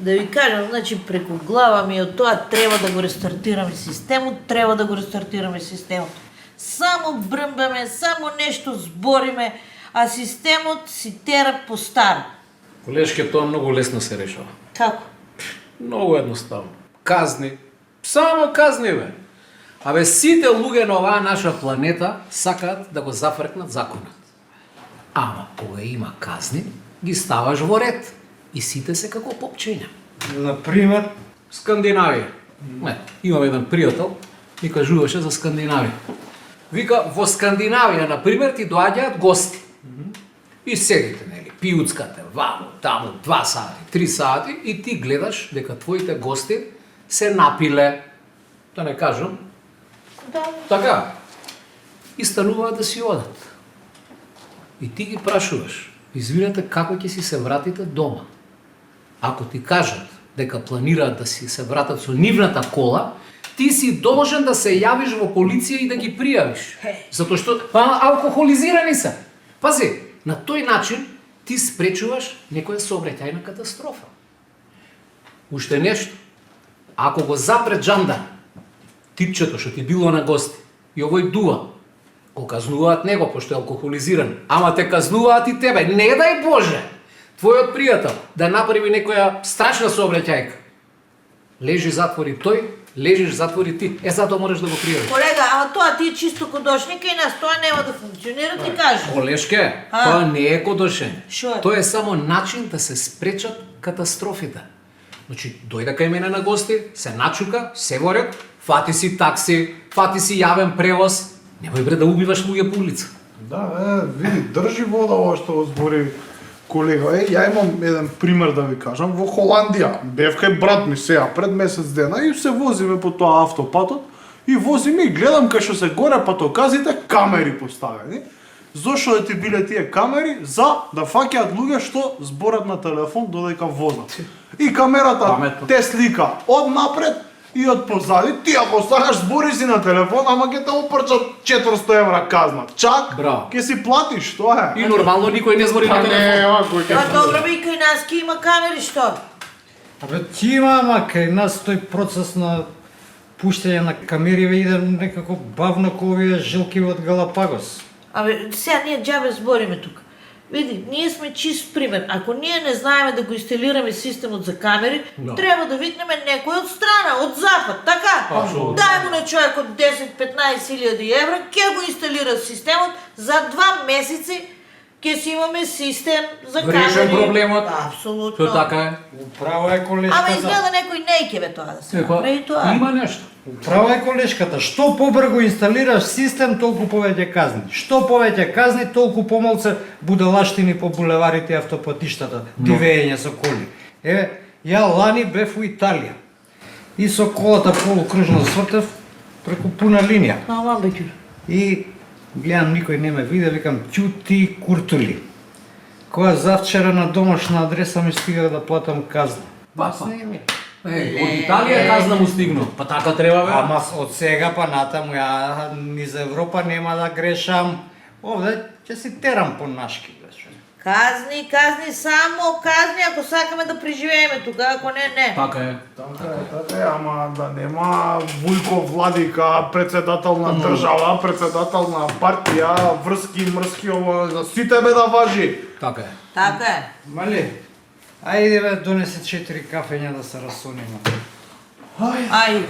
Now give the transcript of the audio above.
Да ви кажам, значи преку глава ми од тоа треба да го рестартираме системот, Само брмбаме, само нешто збориме, а системот си тера по старо. Колешке, тоа многу лесно се решава. Како? Многу едноставно. Казни. Само казни, бе. Абе, сите луѓе на оваа наша планета сакаат да го зафркнат законот. Ама, кога има казни, ги ставаш во ред. И сите се како попчиња. Например, Скандинавија. Имам еден пријател, ми кажуваше за Скандинавија. Вика, во Скандинавија, например, ти доаѓаат гости. И седите, нели, пиуцкате, вамо, таму, 2 сати, 3 сати, и ти гледаш дека твоите гости се напиле. Да не кажам. Да. Така. И стануваат да си одат. И ти ги прашуваш, извинете, како ќе си се вратите дома? Ако ти кажат дека планираат да си се вратат со нивната кола, ти си должен да се јавиш во полиција и да ги пријавиш. Затоа што алкохолизирани се. Пази, на тој начин ти спречуваш некоја сообраќајна катастрофа. Уште нешто. Ако го запре джандар, типчето што ти било на гости, и овој дува, го казнуваат него пошто е алкохолизиран, ама те казнуваат и тебе. Не дај Боже, твојот пријател да направи некоја страшна сообраќајка. Лежи затвори тој, лежиш затвори ти. Затоа можеш да го пријавиш. Колега, ама тоа ти е чисто кодошника и нас тоа нема да функционира, ти кажеш. Колешке, тоа не е кодошење. Шо е? Тоа е само начин да се спречат катастрофите. Значи, дојде кај мене на гости, се начука, се во ред, фати си такси, фати си јавен превоз. Немој бре да убиваш луѓе по улица. да, види, држи вода ова што го збори колега. Ја имам еден пример да ви кажам. Во Холандија, бев кај брат ми сега пред месец дена и се возиме по тоа автопатот и возиме и гледам кај што се горе патоказите камери поставени. Зошто да ти биле тие камери? За да фаќаат луѓе што зборат на телефон додека возат. И камерата Паметно. те слика од напред и од позади. Ти ако сакаш збори си на телефон, ама ќе те опрчат 400 евра казна. Чак, Браво. ќе си платиш, тоа е. И нормално никој не збори на телефон. кој Тоа добро би кај нас ки има камери, што? Абе, ти има, ама кај нас тој процес на пуштање на камериве иде некако бавно како овие жилки од Галапагос. Абе, сега ние џабе збориме тука. Види, ние сме чист пример. Ако ние не знаеме да го инсталираме системот за камери, треба да викнеме некој од страна, од запад, така? Апсолутно. Дај му на човекот 10-15 илјади евра, ќе го инсталира системот, за 2 месеци ќе си имаме систем за камери. Решен проблемот. Апсолутно. Тоа така е. Управо е колешката. Ама изгледа некој не ќе бе тоа да се Еко, направи тоа. има нешто. Управо е колешката. Што побрзо инсталираш систем, толку повеќе казни. Што повеќе казни, толку помалку будалаштини по булеварите и автопатиштата, дивење со коли. Ја лани бев во Италија. И со колата полукружно свртев преку пуна линија. Ама бе ќур. И гледам никој не ме виде, викам ќути куртули. Која завчера на домашна адреса ми стига да платам казна. Од Италија казна му стигна. Па така треба бе. Ама од сега па натаму ја низ Европа нема да грешам. Овде ќе си терам по нашки. Казни, само казни, ако сакаме да преживееме тука, ако не, не. Така е. Така е, ама да нема Вујко Владика, председател на држава, председател на партија, врски, мрски, ова, за сите бе да важи. Така е. Така е. Мали, ајде бе, донесе 4 кафења да се расониме. Ајде.